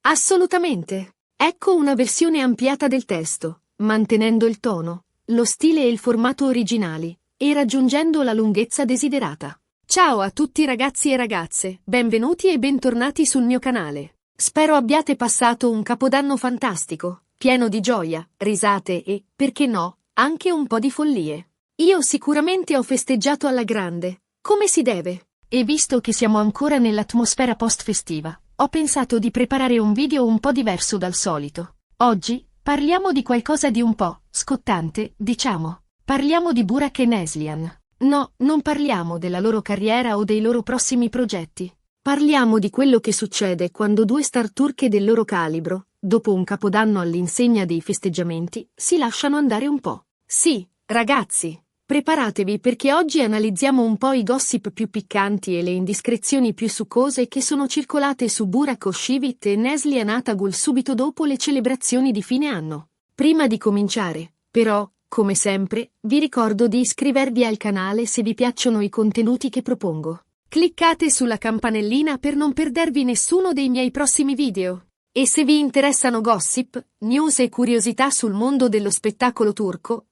Assolutamente. Ecco una versione ampliata del testo, mantenendo il tono, lo stile e il formato originali, e raggiungendo la lunghezza desiderata. Ciao a tutti ragazzi e ragazze, benvenuti e bentornati sul mio canale. Spero abbiate passato un capodanno fantastico, pieno di gioia, risate e, perché no, anche un po' di follie. Io sicuramente ho festeggiato alla grande, come si deve. E visto che siamo ancora nell'atmosfera post-festiva, ho pensato di preparare un video un po' diverso dal solito. Oggi parliamo di qualcosa di un po' scottante, diciamo. Parliamo di Burak e Neslihan. No, non parliamo della loro carriera o dei loro prossimi progetti. Parliamo di quello che succede quando due star turche del loro calibro, dopo un capodanno all'insegna dei festeggiamenti, si lasciano andare un po'. Sì, ragazzi, preparatevi perché oggi analizziamo un po' i gossip più piccanti e le indiscrezioni più succose che sono circolate su Burak Özçivit e Neslihan Atagul subito dopo le celebrazioni di fine anno. Prima di cominciare, però, come sempre, vi ricordo di iscrivervi al canale se vi piacciono i contenuti che propongo. Cliccate sulla campanellina per non perdervi nessuno dei miei prossimi video. E se vi interessano gossip, news e curiosità sul mondo dello spettacolo turco,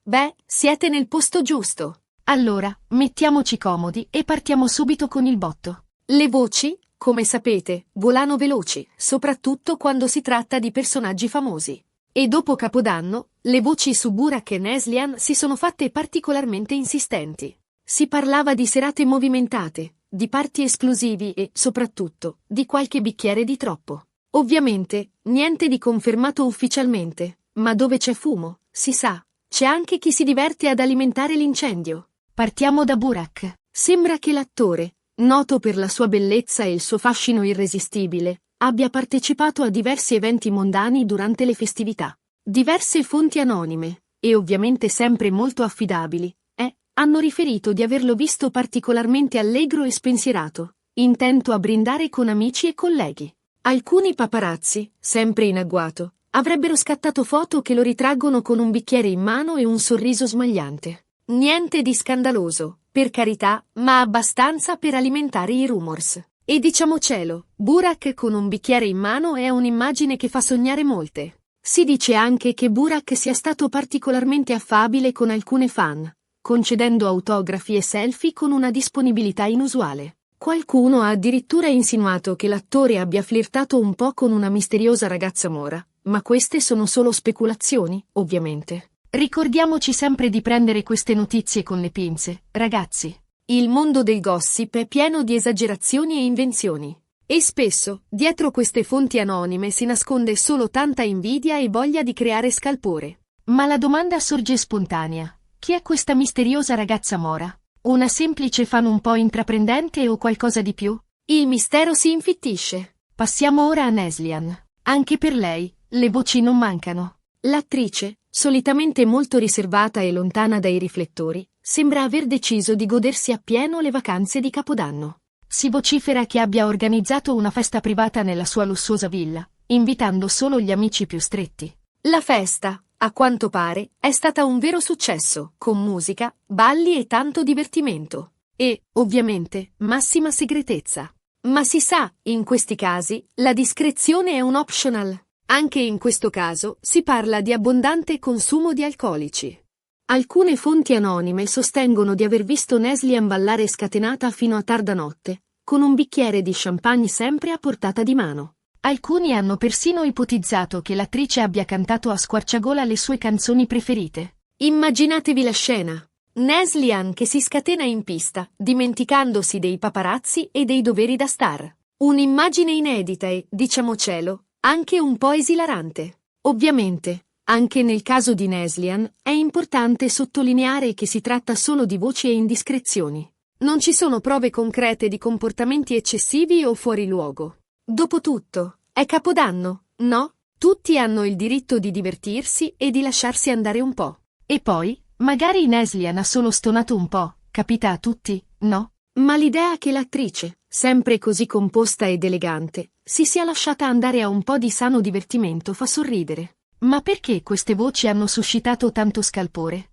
siete nel posto giusto. Allora, mettiamoci comodi e partiamo subito con il botto. Le voci, come sapete, volano veloci, soprattutto quando si tratta di personaggi famosi. E dopo Capodanno, le voci su Burak e Neslihan si sono fatte particolarmente insistenti. Si parlava di serate movimentate, di party esclusivi e, soprattutto, di qualche bicchiere di troppo. Ovviamente, niente di confermato ufficialmente, ma dove c'è fumo, si sa, c'è anche chi si diverte ad alimentare l'incendio. Partiamo da Burak. Sembra che l'attore, noto per la sua bellezza e il suo fascino irresistibile, abbia partecipato a diversi eventi mondani durante le festività. Diverse fonti anonime, e ovviamente sempre molto affidabili, hanno riferito di averlo visto particolarmente allegro e spensierato, intento a brindare con amici e colleghi. Alcuni paparazzi, sempre in agguato, avrebbero scattato foto che lo ritraggono con un bicchiere in mano e un sorriso smagliante. Niente di scandaloso, per carità, ma abbastanza per alimentare i rumors. E diciamocelo, Burak con un bicchiere in mano è un'immagine che fa sognare molte. Si dice anche che Burak sia stato particolarmente affabile con alcune fan, concedendo autografi e selfie con una disponibilità inusuale. Qualcuno ha addirittura insinuato che l'attore abbia flirtato un po' con una misteriosa ragazza mora, ma queste sono solo speculazioni, ovviamente. Ricordiamoci sempre di prendere queste notizie con le pinze, ragazzi. Il mondo del gossip è pieno di esagerazioni e invenzioni. E spesso, dietro queste fonti anonime si nasconde solo tanta invidia e voglia di creare scalpore. Ma la domanda sorge spontanea. Chi è questa misteriosa ragazza mora? Una semplice fan un po' intraprendente o qualcosa di più? Il mistero si infittisce. Passiamo ora a Neslihan. Anche per lei, le voci non mancano. L'attrice, solitamente molto riservata e lontana dai riflettori, sembra aver deciso di godersi appieno le vacanze di Capodanno. Si vocifera che abbia organizzato una festa privata nella sua lussuosa villa, invitando solo gli amici più stretti. La festa, a quanto pare, è stata un vero successo, con musica, balli e tanto divertimento. E, ovviamente, massima segretezza. Ma si sa, in questi casi, la discrezione è un optional. Anche in questo caso, si parla di abbondante consumo di alcolici. Alcune fonti anonime sostengono di aver visto Neslihan ballare scatenata fino a tarda notte, con un bicchiere di champagne sempre a portata di mano. Alcuni hanno persino ipotizzato che l'attrice abbia cantato a squarciagola le sue canzoni preferite. Immaginatevi la scena. Neslihan che si scatena in pista, dimenticandosi dei paparazzi e dei doveri da star. Un'immagine inedita e, diciamocelo, anche un po' esilarante. Ovviamente, anche nel caso di Neslihan, è importante sottolineare che si tratta solo di voci e indiscrezioni. Non ci sono prove concrete di comportamenti eccessivi o fuori luogo. Dopotutto, è Capodanno, no? Tutti hanno il diritto di divertirsi e di lasciarsi andare un po'. E poi, magari Neslihan ha solo stonato un po', capita a tutti, no? Ma l'idea che l'attrice, sempre così composta ed elegante, si sia lasciata andare a un po' di sano divertimento fa sorridere. Ma perché queste voci hanno suscitato tanto scalpore?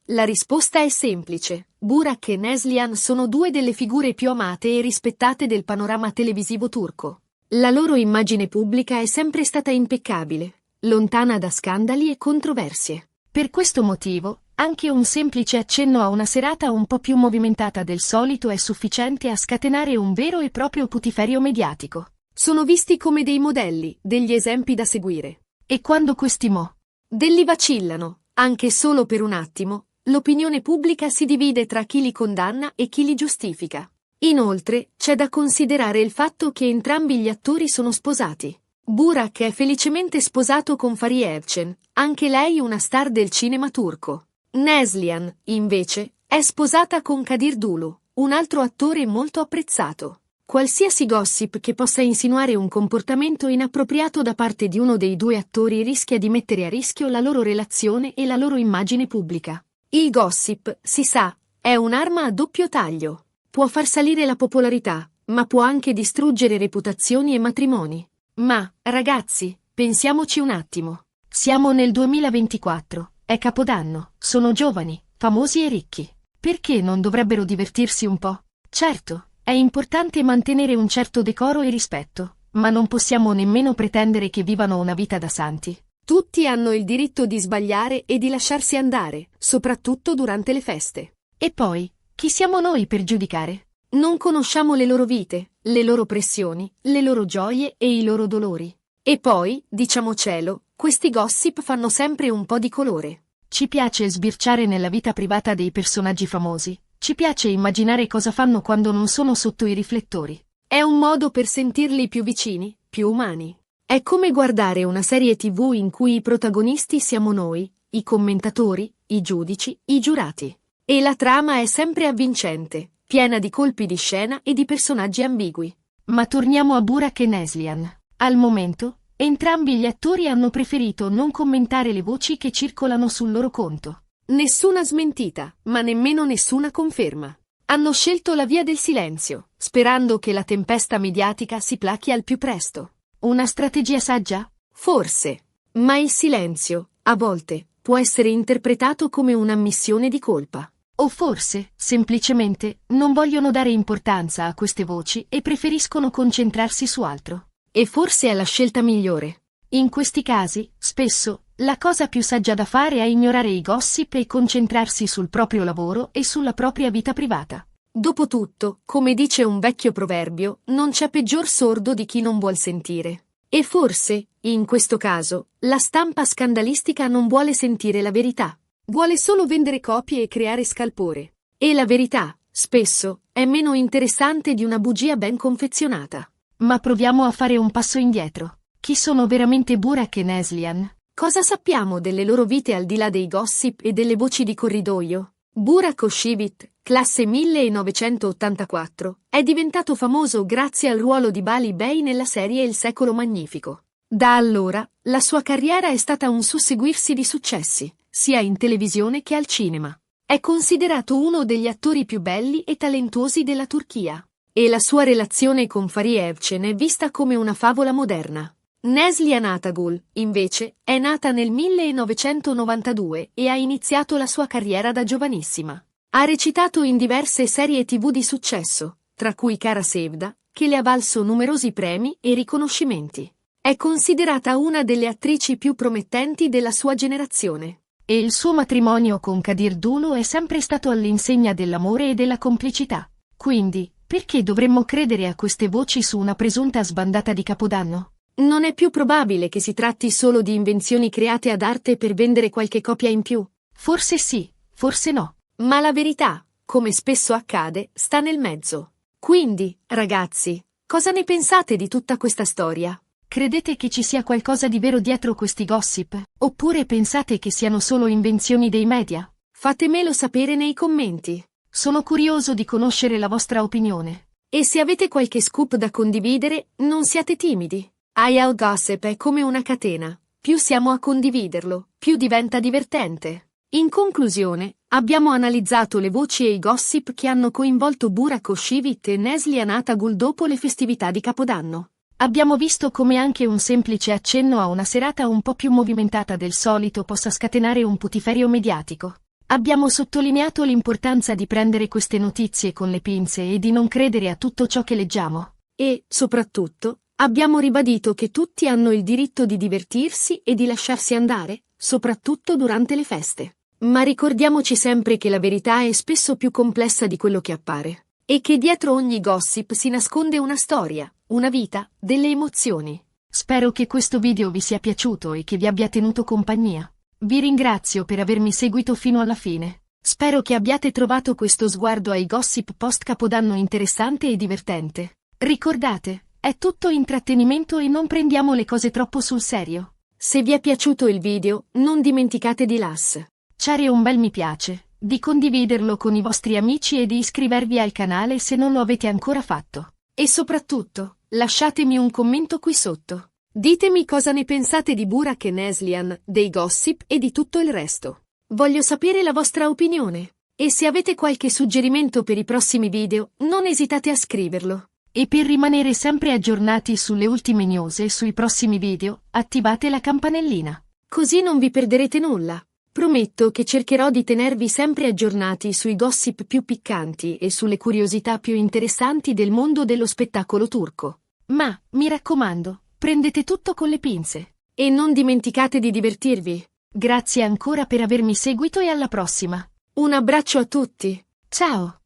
La risposta è semplice. Burak e Neslihan sono due delle figure più amate e rispettate del panorama televisivo turco. La loro immagine pubblica è sempre stata impeccabile, lontana da scandali e controversie. Per questo motivo, anche un semplice accenno a una serata un po' più movimentata del solito è sufficiente a scatenare un vero e proprio putiferio mediatico. Sono visti come dei modelli, degli esempi da seguire. E quando questi modelli vacillano, anche solo per un attimo, l'opinione pubblica si divide tra chi li condanna e chi li giustifica. Inoltre, c'è da considerare il fatto che entrambi gli attori sono sposati. Burak è felicemente sposato con Fariye Evcen, anche lei una star del cinema turco. Neslihan, invece, è sposata con Kadir Dulu, un altro attore molto apprezzato. Qualsiasi gossip che possa insinuare un comportamento inappropriato da parte di uno dei due attori rischia di mettere a rischio la loro relazione e la loro immagine pubblica. Il gossip, si sa, è un'arma a doppio taglio. Può far salire la popolarità, ma può anche distruggere reputazioni e matrimoni. Ma, ragazzi, pensiamoci un attimo. Siamo nel 2024, è Capodanno, sono giovani, famosi e ricchi. Perché non dovrebbero divertirsi un po'? Certo, è importante mantenere un certo decoro e rispetto, ma non possiamo nemmeno pretendere che vivano una vita da santi. Tutti hanno il diritto di sbagliare e di lasciarsi andare, soprattutto durante le feste. E poi, chi siamo noi per giudicare? Non conosciamo le loro vite, le loro pressioni, le loro gioie e i loro dolori. E poi, diciamocelo, questi gossip fanno sempre un po' di colore. Ci piace sbirciare nella vita privata dei personaggi famosi, ci piace immaginare cosa fanno quando non sono sotto i riflettori. È un modo per sentirli più vicini, più umani. È come guardare una serie TV in cui i protagonisti siamo noi, i commentatori, i giudici, i giurati. E la trama è sempre avvincente, piena di colpi di scena e di personaggi ambigui. Ma torniamo a Burak e Neslihan. Al momento, entrambi gli attori hanno preferito non commentare le voci che circolano sul loro conto. Nessuna smentita, ma nemmeno nessuna conferma. Hanno scelto la via del silenzio, sperando che la tempesta mediatica si plachi al più presto. Una strategia saggia? Forse. Ma il silenzio, a volte, può essere interpretato come un'ammissione di colpa. O forse, semplicemente, non vogliono dare importanza a queste voci e preferiscono concentrarsi su altro. E forse è la scelta migliore. In questi casi, spesso, la cosa più saggia da fare è ignorare i gossip e concentrarsi sul proprio lavoro e sulla propria vita privata. Dopotutto, come dice un vecchio proverbio, non c'è peggior sordo di chi non vuol sentire. E forse, in questo caso, la stampa scandalistica non vuole sentire la verità. Vuole solo vendere copie e creare scalpore. E la verità, spesso, è meno interessante di una bugia ben confezionata. Ma proviamo a fare un passo indietro. Chi sono veramente Burak e Neslihan? Cosa sappiamo delle loro vite al di là dei gossip e delle voci di corridoio? Burak Oshivit, classe 1984, è diventato famoso grazie al ruolo di Bali Bey nella serie Il secolo magnifico. Da allora, la sua carriera è stata un susseguirsi di successi, sia in televisione che al cinema. È considerato uno degli attori più belli e talentuosi della Turchia. E la sua relazione con Fariye Evcen è vista come una favola moderna. Neslihan Atagul, invece, è nata nel 1992 e ha iniziato la sua carriera da giovanissima. Ha recitato in diverse serie TV di successo, tra cui Kara Sevda, che le ha valso numerosi premi e riconoscimenti. È considerata una delle attrici più promettenti della sua generazione. E il suo matrimonio con Kadir Dulu è sempre stato all'insegna dell'amore e della complicità. Quindi, perché dovremmo credere a queste voci su una presunta sbandata di Capodanno? Non è più probabile che si tratti solo di invenzioni create ad arte per vendere qualche copia in più? Forse sì, forse no. Ma la verità, come spesso accade, sta nel mezzo. Quindi, ragazzi, cosa ne pensate di tutta questa storia? Credete che ci sia qualcosa di vero dietro questi gossip? Oppure pensate che siano solo invenzioni dei media? Fatemelo sapere nei commenti. Sono curioso di conoscere la vostra opinione. E se avete qualche scoop da condividere, non siate timidi. IL Gossip è come una catena. Più siamo a condividerlo, più diventa divertente. In conclusione, abbiamo analizzato le voci e i gossip che hanno coinvolto Burak Oshivit e Neslihan Atagul dopo le festività di Capodanno. Abbiamo visto come anche un semplice accenno a una serata un po' più movimentata del solito possa scatenare un putiferio mediatico. Abbiamo sottolineato l'importanza di prendere queste notizie con le pinze e di non credere a tutto ciò che leggiamo. E, soprattutto, Abbiamo ribadito che tutti hanno il diritto di divertirsi e di lasciarsi andare, soprattutto durante le feste. Ma ricordiamoci sempre che la verità è spesso più complessa di quello che appare. E che dietro ogni gossip si nasconde una storia, una vita, delle emozioni. Spero che questo video vi sia piaciuto e che vi abbia tenuto compagnia. Vi ringrazio per avermi seguito fino alla fine. Spero che abbiate trovato questo sguardo ai gossip post Capodanno interessante e divertente. Ricordate, è tutto intrattenimento e non prendiamo le cose troppo sul serio. Se vi è piaciuto il video, non dimenticate di lasciare un bel mi piace, di condividerlo con i vostri amici e di iscrivervi al canale se non lo avete ancora fatto. E soprattutto, lasciatemi un commento qui sotto. Ditemi cosa ne pensate di Burak e Neslihan, dei gossip e di tutto il resto. Voglio sapere la vostra opinione. E se avete qualche suggerimento per i prossimi video, non esitate a scriverlo. E per rimanere sempre aggiornati sulle ultime news e sui prossimi video, attivate la campanellina. Così non vi perderete nulla. Prometto che cercherò di tenervi sempre aggiornati sui gossip più piccanti e sulle curiosità più interessanti del mondo dello spettacolo turco. Ma, mi raccomando, prendete tutto con le pinze. E non dimenticate di divertirvi. Grazie ancora per avermi seguito e alla prossima. Un abbraccio a tutti. Ciao!